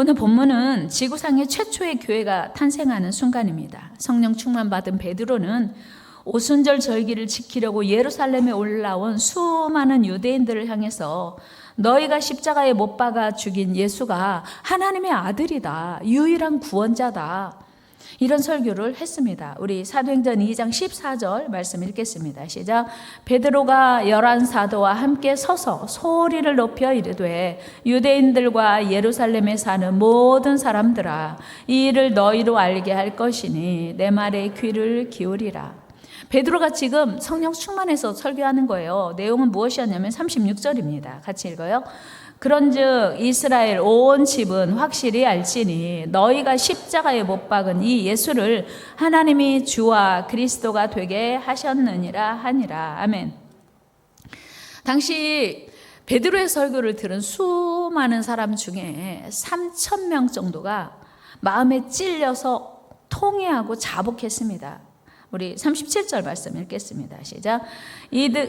오늘 본문은 지구상의 최초의 교회가 탄생하는 순간입니다. 성령 충만받은 베드로는 오순절 절기를 지키려고 예루살렘에 올라온 수많은 유대인들을 향해서 너희가 십자가에 못 박아 죽인 예수가 하나님의 아들이다, 유일한 구원자다, 이런 설교를 했습니다. 우리 사도행전 2장 14절 말씀 읽겠습니다. 시작. 베드로가 11 사도와 함께 서서 소리를 높여 이르되 유대인들과 예루살렘에 사는 모든 사람들아, 이 일을 너희로 알게 할 것이니 내 말에 귀를 기울이라. 베드로가 지금 성령 충만해서 설교하는 거예요. 내용은 무엇이었냐면 36절입니다. 같이 읽어요. 그런즉 이스라엘 온 집은 확실히 알지니 너희가 십자가에 못 박은 이 예수를 하나님이 주와 그리스도가 되게 하셨느니라 하니라. 아멘. 당시 베드로의 설교를 들은 수많은 사람 중에 3,000명 정도가 마음에 찔려서 통회하고 자복했습니다. 우리 37절 말씀 읽겠습니다. 시작.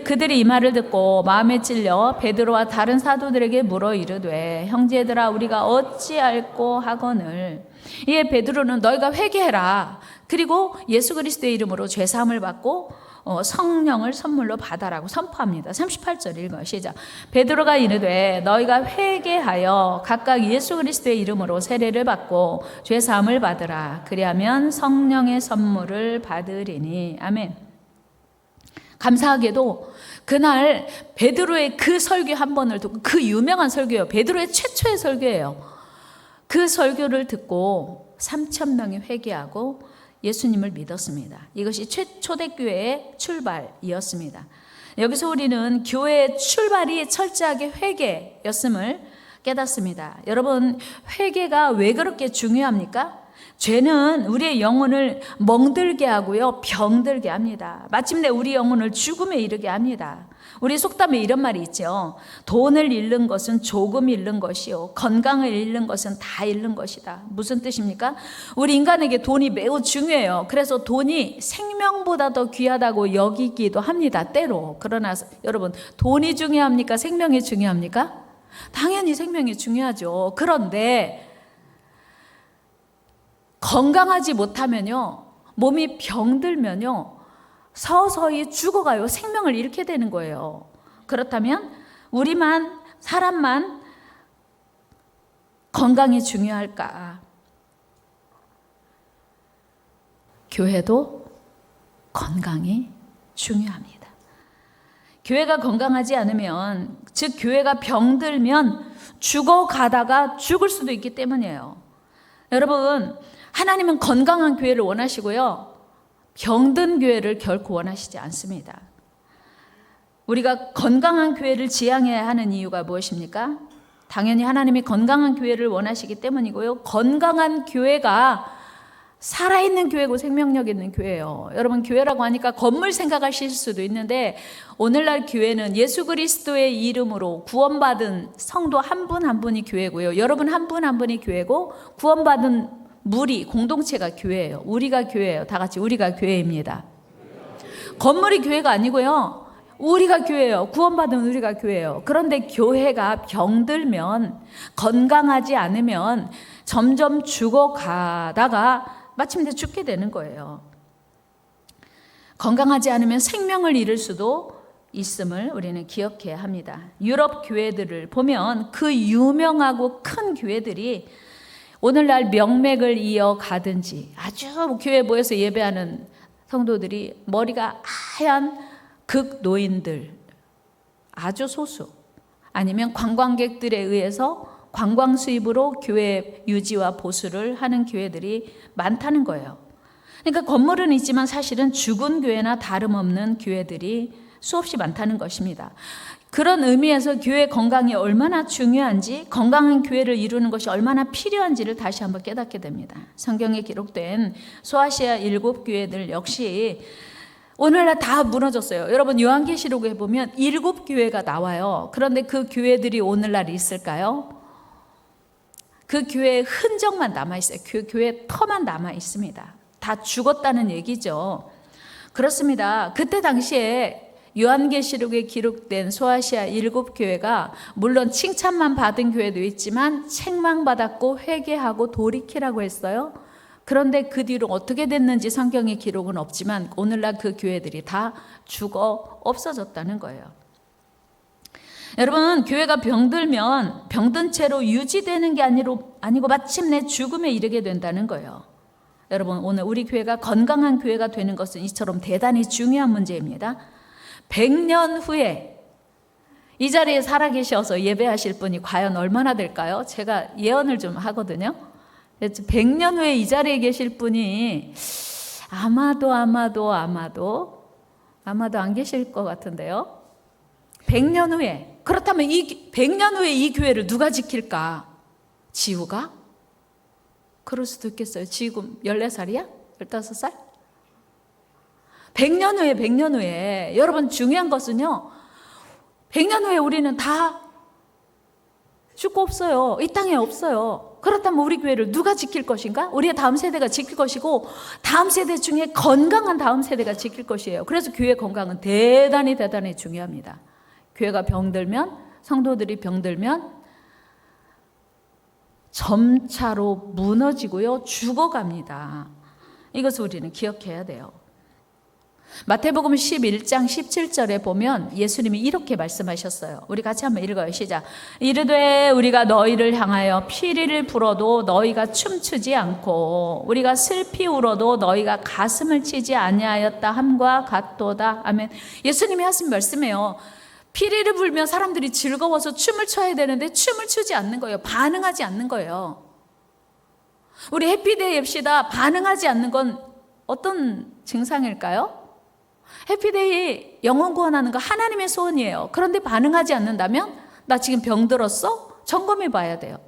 그들이 이 말을 듣고 마음에 찔려 베드로와 다른 사도들에게 물어 이르되 형제들아 우리가 어찌할꼬 하거늘. 이에 베드로는 너희가 회개해라. 그리고 예수 그리스도의 이름으로 죄사함을 받고 성령을 선물로 받아라고 선포합니다. 38절 읽어요. 시작. 베드로가 이르되 너희가 회개하여 각각 예수 그리스도의 이름으로 세례를 받고 죄사함을 받으라. 그리하면 성령의 선물을 받으리니. 아멘. 감사하게도 그날 베드로의 그 설교 한 번을 듣고, 그 유명한 설교예요. 베드로의 최초의 설교예요. 그 설교를 듣고 3,000명이 회개하고 예수님을 믿었습니다. 이것이 초대교회의 출발이었습니다. 여기서 우리는 교회의 출발이 철저하게 회개였음을 깨닫습니다. 여러분, 회개가 왜 그렇게 중요합니까? 죄는 우리의 영혼을 멍들게 하고요, 병들게 합니다. 마침내 우리 영혼을 죽음에 이르게 합니다. 우리 속담에 이런 말이 있죠. 돈을 잃는 것은 조금 잃는 것이요, 건강을 잃는 것은 다 잃는 것이다. 무슨 뜻입니까? 우리 인간에게 돈이 매우 중요해요. 그래서 돈이 생명보다 더 귀하다고 여기기도 합니다, 때로. 그러나 여러분, 돈이 중요합니까? 생명이 중요합니까? 당연히 생명이 중요하죠. 그런데 건강하지 못하면요, 몸이 병들면요, 서서히 죽어가요. 생명을 잃게 되는 거예요. 그렇다면 우리만, 사람만 건강이 중요할까? 교회도 건강이 중요합니다. 교회가 건강하지 않으면, 즉 교회가 병들면 죽어가다가 죽을 수도 있기 때문이에요. 여러분, 하나님은 건강한 교회를 원하시고요, 병든 교회를 결코 원하시지 않습니다. 우리가 건강한 교회를 지향해야 하는 이유가 무엇입니까? 당연히 하나님이 건강한 교회를 원하시기 때문이고요, 건강한 교회가 살아있는 교회고 생명력 있는 교회예요. 여러분, 교회라고 하니까 건물 생각하실 수도 있는데, 오늘날 교회는 예수 그리스도의 이름으로 구원받은 성도 한 분 한 분이 교회고요, 여러분 한 분 한 분이 교회고, 구원받은 무리, 공동체가 교회예요. 우리가 교회예요. 다 같이 우리가 교회입니다. 건물이 교회가 아니고요, 우리가 교회예요. 구원받은 우리가 교회예요. 그런데 교회가 병들면, 건강하지 않으면 점점 죽어가다가 마침내 죽게 되는 거예요. 건강하지 않으면 생명을 잃을 수도 있음을 우리는 기억해야 합니다. 유럽 교회들을 보면 그 유명하고 큰 교회들이 오늘날 명맥을 이어가든지, 아주 교회에 모여서 예배하는 성도들이 머리가 하얀 극노인들, 아주 소수, 아니면 관광객들에 의해서 관광 수입으로 교회 유지와 보수를 하는 교회들이 많다는 거예요. 그러니까 건물은 있지만 사실은 죽은 교회나 다름없는 교회들이 수없이 많다는 것입니다. 그런 의미에서 교회 건강이 얼마나 중요한지, 건강한 교회를 이루는 것이 얼마나 필요한지를 다시 한번 깨닫게 됩니다. 성경에 기록된 소아시아 7교회들 역시 오늘날 다 무너졌어요. 여러분, 요한계시록에 보면 7교회가 나와요. 그런데 그 교회들이 오늘날 있을까요? 그 교회의 흔적만 남아있어요. 그 교회의 터만 남아있습니다. 다 죽었다는 얘기죠. 그렇습니다. 그때 당시에 요한계시록에 기록된 소아시아 7교회가 물론 칭찬만 받은 교회도 있지만 책망받았고 회개하고 돌이키라고 했어요. 그런데 그 뒤로 어떻게 됐는지 성경에 기록은 없지만 오늘날 그 교회들이 다 죽어 없어졌다는 거예요. 여러분, 교회가 병들면 병든 채로 유지되는 게 아니고 마침내 죽음에 이르게 된다는 거예요. 여러분, 오늘 우리 교회가 건강한 교회가 되는 것은 이처럼 대단히 중요한 문제입니다. 100년 후에 이 자리에 살아계셔서 예배하실 분이 과연 얼마나 될까요? 제가 예언을 좀 하거든요. 100년 후에 이 자리에 계실 분이 아마도 안 계실 것 같은데요. 100년 후에. 그렇다면 100년 후에 이 교회를 누가 지킬까? 지우가? 그럴 수도 있겠어요. 지금 14살이야? 15살? 100년 후에 여러분, 중요한 것은요, 100년 후에 우리는 다 죽고 없어요. 이 땅에 없어요. 그렇다면 우리 교회를 누가 지킬 것인가? 우리의 다음 세대가 지킬 것이고, 다음 세대 중에 건강한 다음 세대가 지킬 것이에요. 그래서 교회 건강은 대단히 중요합니다. 교회가 병들면, 성도들이 병들면 점차로 무너지고요, 죽어갑니다. 이것을 우리는 기억해야 돼요. 마태복음 11장 17절에 보면 예수님이 이렇게 말씀하셨어요. 우리 같이 한번 읽어요. 시작. 이르되 우리가 너희를 향하여 피리를 불어도 너희가 춤추지 않고 우리가 슬피 울어도 너희가 가슴을 치지 아니하였다 함과 같도다. 아멘. 예수님이 하신 말씀이에요. 피리를 불면 사람들이 즐거워서 춤을 춰야 되는데 춤을 추지 않는 거예요. 반응하지 않는 거예요. 우리 해피데이 합시다. 반응하지 않는 건 어떤 증상일까요? 해피데이 영혼 구원하는 거 하나님의 소원이에요. 그런데 반응하지 않는다면 나 지금 병들었어? 점검해 봐야 돼요.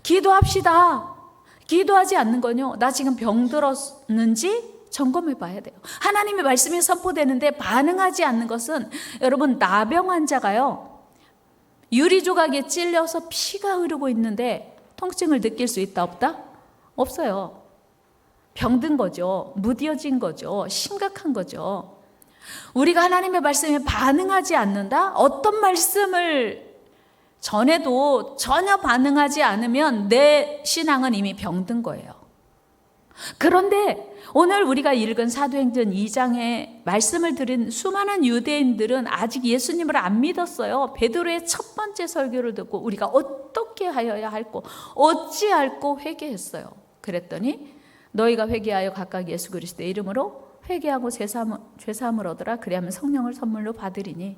기도합시다. 기도하지 않는 건요, 나 지금 병들었는지 점검해 봐야 돼요. 하나님의 말씀이 선포되는데 반응하지 않는 것은, 여러분, 나병 환자가요, 유리 조각에 찔려서 피가 흐르고 있는데 통증을 느낄 수 있다 없다? 없어요. 병든 거죠. 무뎌진 거죠. 심각한 거죠. 우리가 하나님의 말씀에 반응하지 않는다? 어떤 말씀을 전해도 전혀 반응하지 않으면 내 신앙은 이미 병든 거예요. 그런데 오늘 우리가 읽은 사도행전 2장의 말씀을 들은 수많은 유대인들은 아직 예수님을 안 믿었어요. 베드로의 첫 번째 설교를 듣고 우리가 어떻게 하여야 할꼬, 어찌할꼬 회개했어요. 그랬더니 너희가 회개하여 각각 예수 그리스도의 이름으로 회개하고 죄사함을 얻으라. 그리하면 성령을 선물로 받으리니.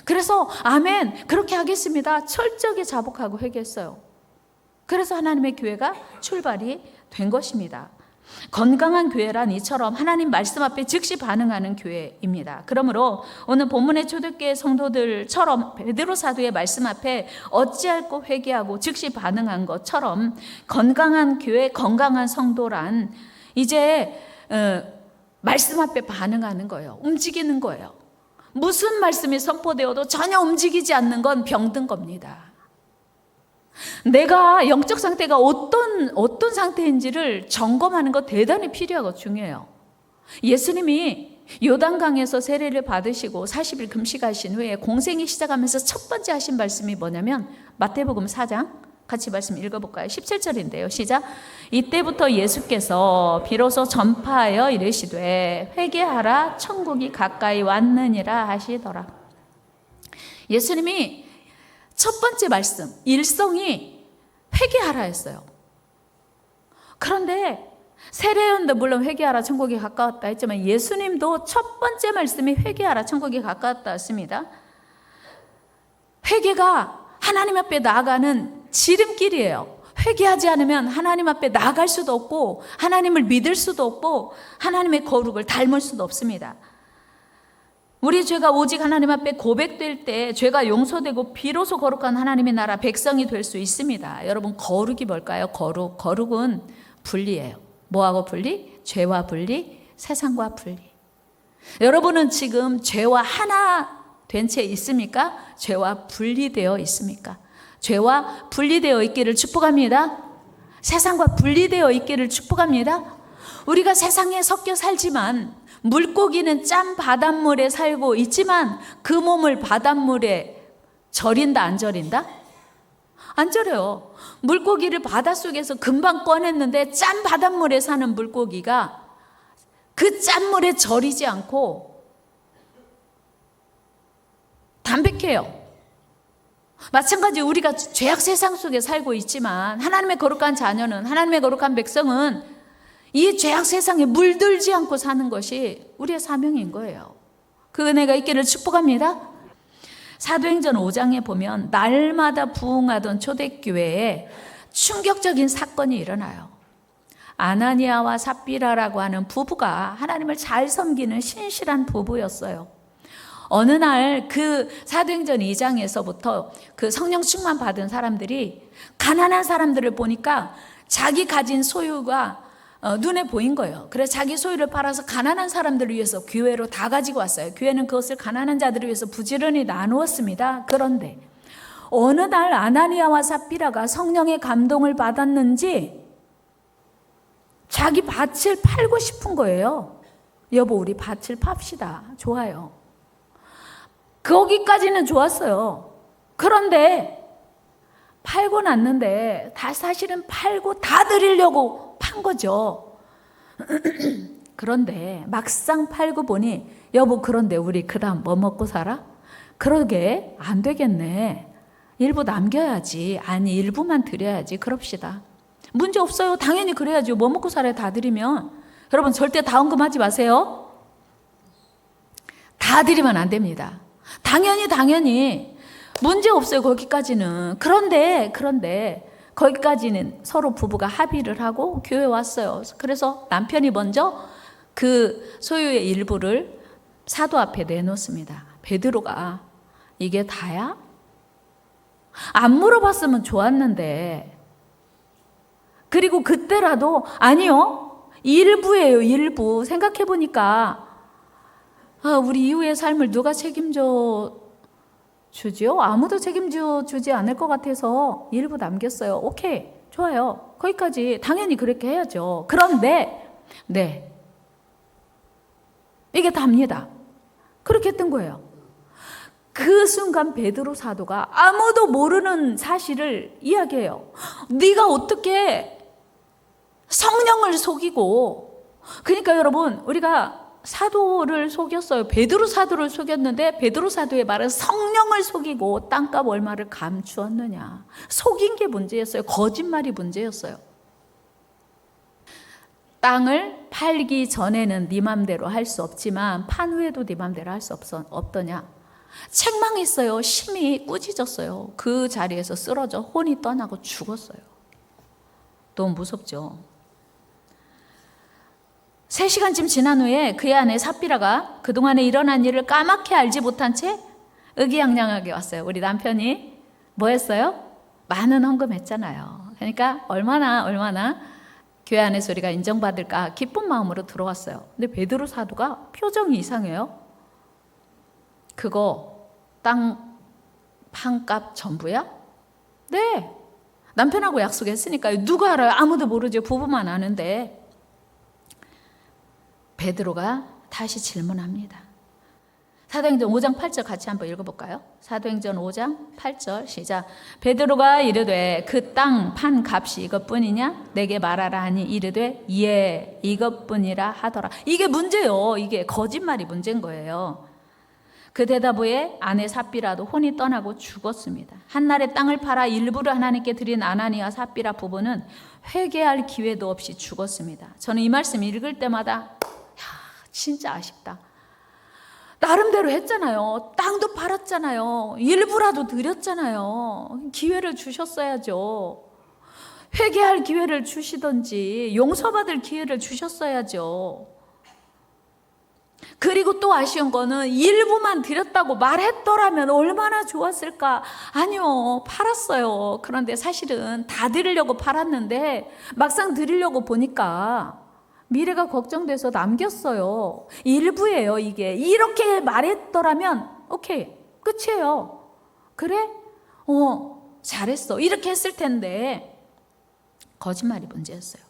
그래서 아멘, 그렇게 하겠습니다. 철저하게 자복하고 회개했어요. 그래서 하나님의 교회가 출발이 된 것입니다. 건강한 교회란 이처럼 하나님 말씀 앞에 즉시 반응하는 교회입니다. 그러므로 오늘 본문의 초대교회 성도들처럼 베드로 사도의 말씀 앞에 어찌할꼬 회개하고 즉시 반응한 것처럼 건강한 교회, 건강한 성도란 이제 말씀 앞에 반응하는 거예요. 움직이는 거예요. 무슨 말씀이 선포되어도 전혀 움직이지 않는 건 병든 겁니다. 내가 영적 상태가 어떤 상태인지를 점검하는 거 대단히 필요하고 중요해요. 예수님이 요단강에서 세례를 받으시고 40일 금식하신 후에 공생이 시작하면서 첫 번째 하신 말씀이 뭐냐면 마태복음 4장 같이 말씀 읽어볼까요? 17절인데요. 시작. 이때부터 예수께서 비로소 전파하여 이르시되 회개하라 천국이 가까이 왔느니라 하시더라. 예수님이 첫 번째 말씀, 일성이 회개하라 했어요. 그런데 세례요한도 물론 회개하라 천국이 가까웠다 했지만 예수님도 첫 번째 말씀이 회개하라 천국이 가까웠다 했습니다. 회개가 하나님 앞에 나아가는 지름길이에요. 회개하지 않으면 하나님 앞에 나아갈 수도 없고 하나님을 믿을 수도 없고 하나님의 거룩을 닮을 수도 없습니다. 우리 죄가 오직 하나님 앞에 고백될 때 죄가 용서되고 비로소 거룩한 하나님의 나라 백성이 될 수 있습니다. 여러분, 거룩이 뭘까요? 거룩은 분리예요. 뭐하고 분리? 죄와 분리, 세상과 분리. 여러분은 지금 죄와 하나 된 채 있습니까? 죄와 분리되어 있습니까? 죄와 분리되어 있기를 축복합니다. 세상과 분리되어 있기를 축복합니다. 우리가 세상에 섞여 살지만 물고기는 짠 바닷물에 살고 있지만 그 몸을 바닷물에 절인다 안 절인다? 안 절여요. 물고기를 바닷속에서 금방 꺼냈는데 짠 바닷물에 사는 물고기가 그 짠물에 절이지 않고 담백해요. 마찬가지 우리가 죄악 세상 속에 살고 있지만 하나님의 거룩한 자녀는, 하나님의 거룩한 백성은 이 죄악 세상에 물들지 않고 사는 것이 우리의 사명인 거예요. 그 은혜가 있기를 축복합니다. 사도행전 5장에 보면 날마다 부흥하던 초대교회에 충격적인 사건이 일어나요. 아나니아와 삽비라라고 하는 부부가 하나님을 잘 섬기는 신실한 부부였어요. 어느 날 그 사도행전 2장에서부터 그 성령 충만 받은 사람들이 가난한 사람들을 보니까 자기 가진 소유가 눈에 보인 거예요. 그래서 자기 소유를 팔아서 가난한 사람들을 위해서 교회로 다 가지고 왔어요. 교회는 그것을 가난한 자들을 위해서 부지런히 나누었습니다. 그런데 어느 날 아나니아와 삽비라가 성령의 감동을 받았는지 자기 밭을 팔고 싶은 거예요. 여보, 우리 밭을 팝시다. 좋아요. 거기까지는 좋았어요. 그런데 팔고 났는데 사실은 팔고 다 드리려고 판 거죠. 그런데 막상 팔고 보니 여보, 그런데 우리 그 다음 뭐 먹고 살아? 그러게 안 되겠네. 일부 남겨야지. 아니, 일부만 드려야지. 그럽시다. 문제 없어요. 당연히 그래야죠. 뭐 먹고 살아야 다 드리면. 여러분 절대 다원금하지 마세요. 다 드리면 안 됩니다. 당연히 문제 없어요. 거기까지는. 그런데 거기까지는 서로 부부가 합의를 하고 교회 왔어요. 그래서 남편이 먼저 그 소유의 일부를 사도 앞에 내놓습니다. 베드로가 이게 다야? 안 물어봤으면 좋았는데. 그리고 그때라도 아니요. 일부예요. 일부. 생각해보니까 우리 이후의 삶을 누가 책임져 주죠? 아무도 책임져 주지 않을 것 같아서 일부 남겼어요. 오케이, 좋아요. 거기까지 당연히 그렇게 해야죠. 그런데 네, 이게 답니다. 그렇게 했던 거예요. 그 순간 베드로 사도가 아무도 모르는 사실을 이야기해요. 네가 어떻게 성령을 속이고. 그러니까 여러분, 우리가 사도를 속였어요. 베드로 사도를 속였는데 베드로 사도의 말은 성령을 속이고 땅값 얼마를 감추었느냐. 속인 게 문제였어요. 거짓말이 문제였어요. 땅을 팔기 전에는 네 맘대로 할 수 없지만 판 후에도 네 맘대로 할 수 없더냐. 책망했어요. 심히 꾸짖었어요. 그 자리에서 쓰러져 혼이 떠나고 죽었어요. 너무 무섭죠. 3시간쯤 지난 후에 그의 아내 삽비라가 그동안에 일어난 일을 까맣게 알지 못한 채 의기양양하게 왔어요. 우리 남편이 뭐 했어요? 많은 헌금했잖아요. 그러니까 얼마나 교회 안에서 우리가 인정받을까 기쁜 마음으로 들어왔어요. 근데 베드로 사도가 표정이 이상해요. 그거 땅 판값 전부야? 네. 남편하고 약속했으니까요. 누가 알아요? 아무도 모르죠. 부부만 아는데. 베드로가 다시 질문합니다. 사도행전 5장 8절 같이 한번 읽어볼까요? 사도행전 5장 8절 시작. 베드로가 이르되 그 땅 판 값이 이것뿐이냐? 내게 말하라 하니 이르되 예, 이것뿐이라 하더라. 이게 문제요. 이게 거짓말이 문제인 거예요. 그 대답 후에 아내 삽비라도 혼이 떠나고 죽었습니다. 한날에 땅을 팔아 일부를 하나님께 드린 아나니아 삽비라 부부는 회개할 기회도 없이 죽었습니다. 저는 이 말씀 읽을 때마다 진짜 아쉽다. 나름대로 했잖아요. 땅도 팔았잖아요. 일부라도 드렸잖아요. 기회를 주셨어야죠. 회개할 기회를 주시든지 용서받을 기회를 주셨어야죠. 그리고 또 아쉬운 거는 일부만 드렸다고 말했더라면 얼마나 좋았을까. 아니요, 팔았어요. 그런데 사실은 다 드리려고 팔았는데 막상 드리려고 보니까 미래가 걱정돼서 남겼어요. 일부예요, 이게. 이렇게 말했더라면 오케이, 끝이에요. 그래? 잘했어. 이렇게 했을 텐데 거짓말이 문제였어요.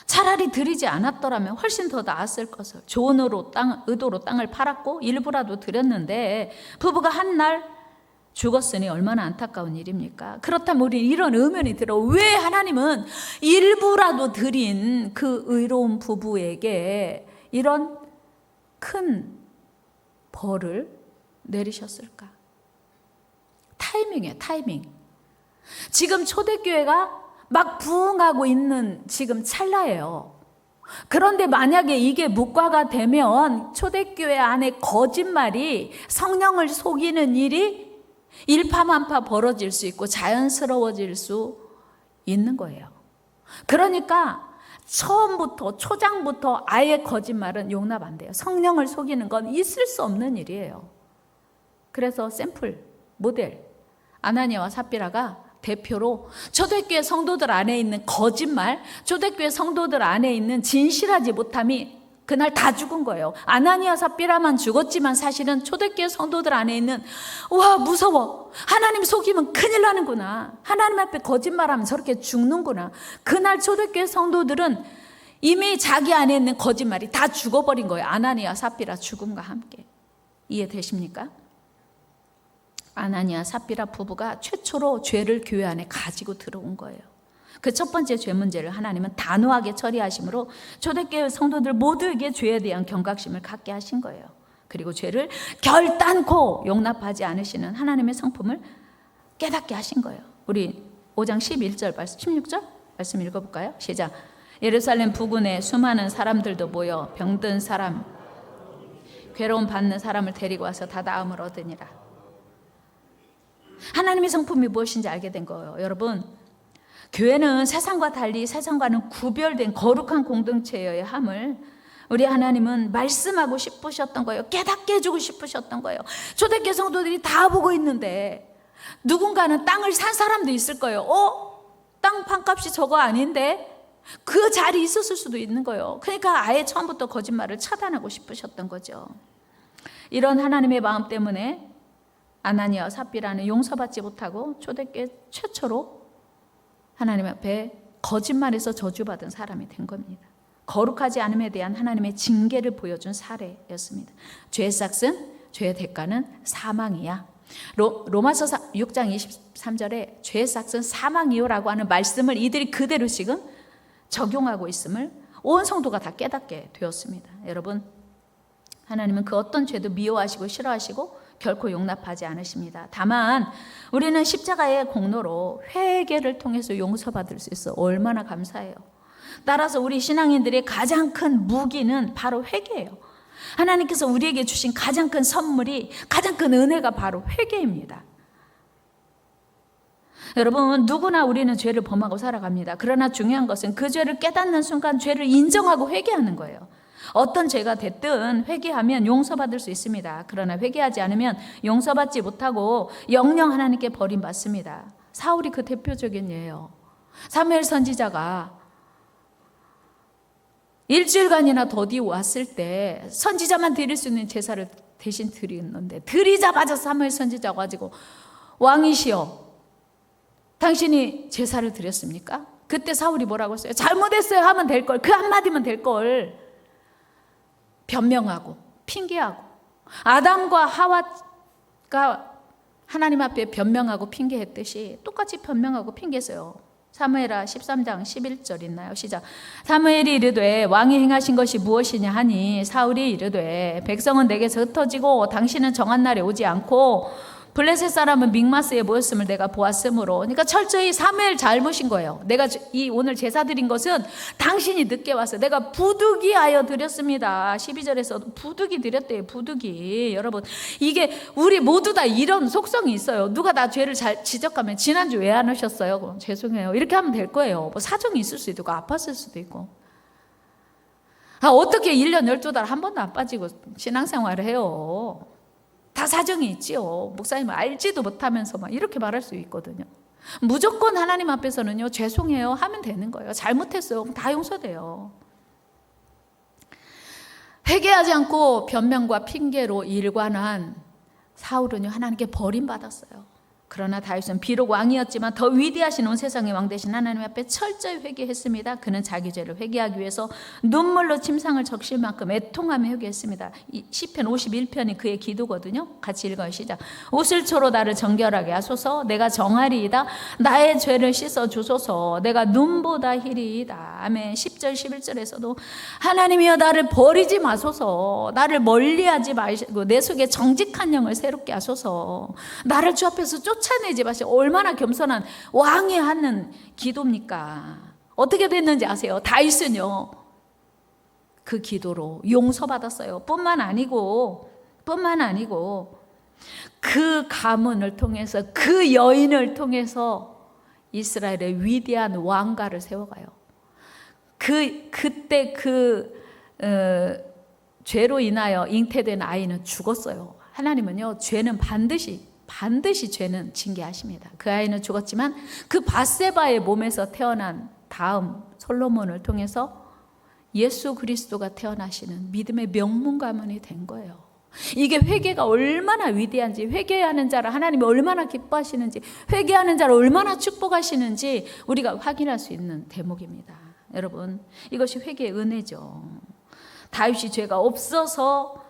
차라리 드리지 않았더라면 훨씬 더 나았을 것을. 좋은 의도로 땅을 팔았고 일부라도 드렸는데 부부가 한 날 죽었으니 얼마나 안타까운 일입니까? 그렇다면 우리 이런 의문이 들어. 왜 하나님은 일부라도 드린 그 의로운 부부에게 이런 큰 벌을 내리셨을까? 타이밍이에요, 타이밍. 지금 초대교회가 막 부흥하고 있는 지금 찰나예요. 그런데 만약에 이게 묵과가 되면 초대교회 안에 거짓말이, 성령을 속이는 일이 일파만파 벌어질 수 있고 자연스러워질 수 있는 거예요. 그러니까 처음부터, 초장부터 아예 거짓말은 용납 안 돼요. 성령을 속이는 건 있을 수 없는 일이에요. 그래서 샘플, 모델 아나니아와 삽비라가 대표로 초대교회 성도들 안에 있는 거짓말, 초대교회 성도들 안에 있는 진실하지 못함이 그날 다 죽은 거예요. 아나니아 삽비라만 죽었지만 사실은 초대교회 성도들 안에 있는, 와 무서워, 하나님 속이면 큰일 나는구나, 하나님 앞에 거짓말하면 저렇게 죽는구나. 그날 초대교회 성도들은 이미 자기 안에 있는 거짓말이 다 죽어버린 거예요. 아나니아 삽비라 죽음과 함께. 이해되십니까? 아나니아 삽비라 부부가 최초로 죄를 교회 안에 가지고 들어온 거예요. 그 첫 번째 죄 문제를 하나님은 단호하게 처리하심으로 초대교회 성도들 모두에게 죄에 대한 경각심을 갖게 하신 거예요. 그리고 죄를 결단코 용납하지 않으시는 하나님의 성품을 깨닫게 하신 거예요. 우리 5장 11절 말씀, 16절 말씀 읽어볼까요? 시작. 예루살렘 부근에 수많은 사람들도 모여 병든 사람, 괴로움 받는 사람을 데리고 와서 다 나음을 얻으니라. 하나님의 성품이 무엇인지 알게 된 거예요. 여러분, 교회는 세상과 달리 세상과는 구별된 거룩한 공동체여야 함을 우리 하나님은 말씀하고 싶으셨던 거예요. 깨닫게 해주고 싶으셨던 거예요. 초대교회 성도들이 다 보고 있는데 누군가는 땅을 산 사람도 있을 거예요. 땅 판값이 저거 아닌데? 그 자리에 있었을 수도 있는 거예요. 그러니까 아예 처음부터 거짓말을 차단하고 싶으셨던 거죠. 이런 하나님의 마음 때문에 아나니아와 삽비라는 용서받지 못하고 초대교회 최초로 하나님 앞에 거짓말에서 저주받은 사람이 된 겁니다. 거룩하지 않음에 대한 하나님의 징계를 보여준 사례였습니다. 죄의 삭은, 죄의 대가는 사망이야. 로마서 6장 23절에 죄의 삭은 사망이요라고 하는 말씀을 이들이 그대로 지금 적용하고 있음을 온 성도가 다 깨닫게 되었습니다. 여러분, 하나님은 그 어떤 죄도 미워하시고 싫어하시고 결코 용납하지 않으십니다. 다만 우리는 십자가의 공로로 회개를 통해서 용서받을 수 있어 얼마나 감사해요. 따라서 우리 신앙인들의 가장 큰 무기는 바로 회개예요. 하나님께서 우리에게 주신 가장 큰 선물이, 가장 큰 은혜가 바로 회개입니다. 여러분, 누구나 우리는 죄를 범하고 살아갑니다. 그러나 중요한 것은 그 죄를 깨닫는 순간 죄를 인정하고 회개하는 거예요. 어떤 죄가 됐든 회개하면 용서받을 수 있습니다. 그러나 회개하지 않으면 용서받지 못하고 영영 하나님께 버림받습니다. 사울이 그 대표적인 예예요. 사무엘 선지자가 일주일간이나 더디 왔을 때 선지자만 드릴 수 있는 제사를 대신 드리는데, 드리자마자 사무엘 선지자가 가지고 왕이시여, 당신이 제사를 드렸습니까? 그때 사울이 뭐라고 했어요? 잘못했어요 하면 될 걸, 그 한마디면 될 걸 변명하고 핑계하고, 아담과 하와가 하나님 앞에 변명하고 핑계했듯이 똑같이 변명하고 핑계했어요. 사무엘하 13장 11절 있나요? 시작. 사무엘이 이르되 왕이 행하신 것이 무엇이냐 하니 사울이 이르되 백성은 내게서 흩어지고 당신은 정한 날에 오지 않고 블레셋 사람은 믹마스에 모였음을 내가 보았으므로. 그러니까 철저히 사무엘 잘못인 거예요. 내가 이 오늘 제사 드린 것은 당신이 늦게 와서 내가 부득이하여 드렸습니다. 12절에서 부득이 드렸대요. 부득이. 여러분, 이게 우리 모두 다 이런 속성이 있어요. 누가 나 죄를 잘 지적하면 지난주 왜 안 오셨어요? 죄송해요. 이렇게 하면 될 거예요. 뭐 사정이 있을 수도 있고 아팠을 수도 있고. 어떻게 1년 12달 한 번도 안 빠지고 신앙생활을 해요? 다 사정이 있지요. 목사님은 알지도 못하면서 막 이렇게 말할 수 있거든요. 무조건 하나님 앞에서는요, 죄송해요 하면 되는 거예요. 잘못했어요. 그럼 다 용서돼요. 회개하지 않고 변명과 핑계로 일관한 사울은요, 하나님께 버림받았어요. 그러나 다윗은 비록 왕이었지만 더 위대하신 온 세상의 왕 되신 하나님 앞에 철저히 회개했습니다. 그는 자기 죄를 회개하기 위해서 눈물로 침상을 적실 만큼 애통하며 회개했습니다. 이 시편 51편이 그의 기도거든요. 같이 읽어요. 시작. 웃을초로 나를 정결하게 하소서. 내가 정하리이다. 나의 죄를 씻어 주소서. 내가 눈보다 희리이다. 아멘. 10절 11절에서도 하나님이여 나를 버리지 마소서. 나를 멀리하지 마시고 내 속에 정직한 영을 새롭게 하소서. 나를 주 앞에서 쫓아내지 마시고. 얼마나 겸손한 왕이 하는 기도입니까? 어떻게 됐는지 아세요? 다윗은요 그 기도로 용서받았어요. 뿐만 아니고 그 가문을 통해서, 그 여인을 통해서 이스라엘의 위대한 왕가를 세워가요. 그때 죄로 인하여 잉태된 아이는 죽었어요. 하나님은요 죄는 반드시 죄는 징계하십니다. 그 아이는 죽었지만 그 밧세바의 몸에서 태어난 다음 솔로몬을 통해서 예수 그리스도가 태어나시는 믿음의 명문 가문이 된 거예요. 이게 회개가 얼마나 위대한지, 회개하는 자를 하나님이 얼마나 기뻐하시는지, 회개하는 자를 얼마나 축복하시는지 우리가 확인할 수 있는 대목입니다. 여러분, 이것이 회개의 은혜죠. 다윗이 죄가 없어서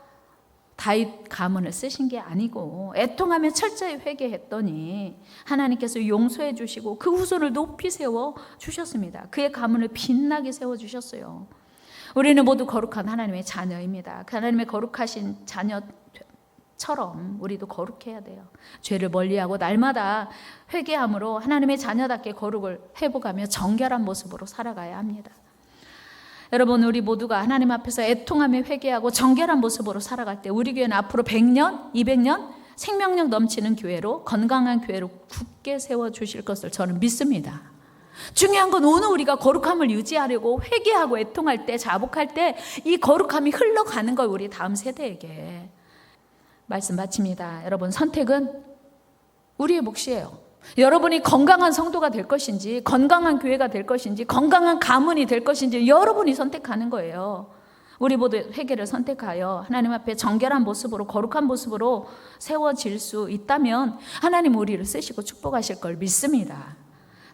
다윗 가문을 쓰신 게 아니고 애통하며 철저히 회개했더니 하나님께서 용서해 주시고 그 후손을 높이 세워 주셨습니다. 그의 가문을 빛나게 세워 주셨어요. 우리는 모두 거룩한 하나님의 자녀입니다. 그 하나님의 거룩하신 자녀처럼 우리도 거룩해야 돼요. 죄를 멀리하고 날마다 회개함으로 하나님의 자녀답게 거룩을 회복하며 정결한 모습으로 살아가야 합니다. 여러분, 우리 모두가 하나님 앞에서 애통하며 회개하고 정결한 모습으로 살아갈 때 우리 교회는 앞으로 100년, 200년 생명력 넘치는 교회로, 건강한 교회로 굳게 세워주실 것을 저는 믿습니다. 중요한 건 오늘 우리가 거룩함을 유지하려고 회개하고 애통할 때, 자복할 때 이 거룩함이 흘러가는 걸 우리 다음 세대에게 말씀 마칩니다. 여러분, 선택은 우리의 몫이에요. 여러분이 건강한 성도가 될 것인지, 건강한 교회가 될 것인지, 건강한 가문이 될 것인지 여러분이 선택하는 거예요. 우리 모두 회개를 선택하여 하나님 앞에 정결한 모습으로, 거룩한 모습으로 세워질 수 있다면 하나님 우리를 쓰시고 축복하실 걸 믿습니다.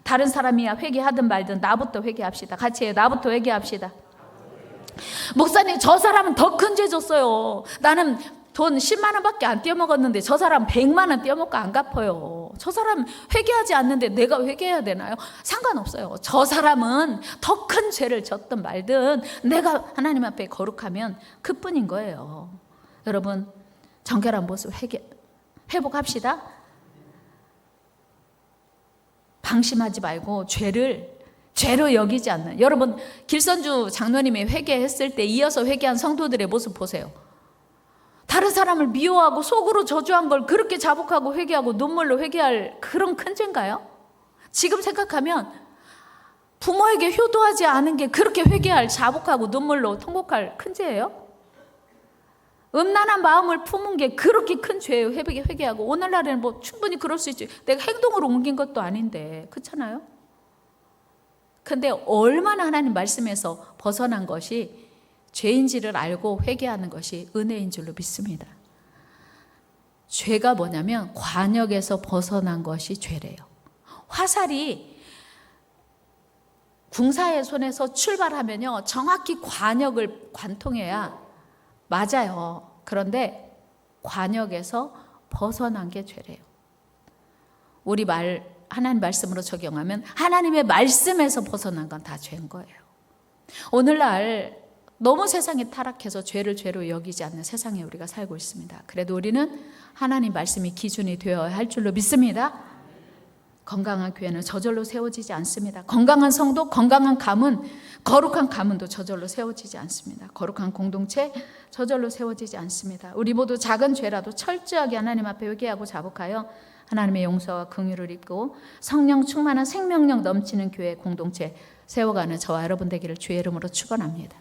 다른 사람이야 회개하든 말든 나부터 회개합시다. 같이 해요. 나부터 회개합시다. 목사님, 저 사람은 더 큰 죄 졌어요. 나는 돈 10만 원밖에 안 떼어먹었는데 저 사람 100만 원 떼어먹고 안 갚아요. 저 사람 회개하지 않는데 내가 회개해야 되나요? 상관없어요. 저 사람은 더 큰 죄를 졌든 말든 내가 하나님 앞에 거룩하면 그뿐인 거예요. 여러분, 정결한 모습 회복합시다. 방심하지 말고 죄로 여기지 않는, 여러분 길선주 장로님이 회개했을 때 이어서 회개한 성도들의 모습 보세요. 다른 사람을 미워하고 속으로 저주한 걸 그렇게 자복하고 회개하고 눈물로 회개할 그런 큰 죄인가요? 지금 생각하면 부모에게 효도하지 않은 게 그렇게 회개할, 자복하고 눈물로 통곡할 큰 죄예요? 음란한 마음을 품은 게 그렇게 큰 죄예요. 회개하고 오늘날에는 뭐 충분히 그럴 수 있지. 내가 행동으로 옮긴 것도 아닌데, 그렇잖아요? 근데 얼마나 하나님 말씀에서 벗어난 것이 죄인지를 알고 회개하는 것이 은혜인 줄로 믿습니다. 죄가 뭐냐면 관역에서 벗어난 것이 죄래요. 화살이 궁사의 손에서 출발하면요, 정확히 관역을 관통해야 맞아요. 그런데 관역에서 벗어난 게 죄래요. 우리 하나님 말씀으로 적용하면 하나님의 말씀에서 벗어난 건 다 죄인 거예요. 오늘날 너무 세상이 타락해서 죄를 죄로 여기지 않는 세상에 우리가 살고 있습니다. 그래도 우리는 하나님 말씀이 기준이 되어야 할 줄로 믿습니다. 건강한 교회는 저절로 세워지지 않습니다. 건강한 성도, 건강한 가문, 거룩한 가문도 저절로 세워지지 않습니다. 거룩한 공동체 저절로 세워지지 않습니다. 우리 모두 작은 죄라도 철저하게 하나님 앞에 회개하고 자복하여 하나님의 용서와 긍휼을 입고 성령 충만한 생명력 넘치는 교회 공동체 세워가는 저와 여러분 되기를 주의 이름으로 축원합니다.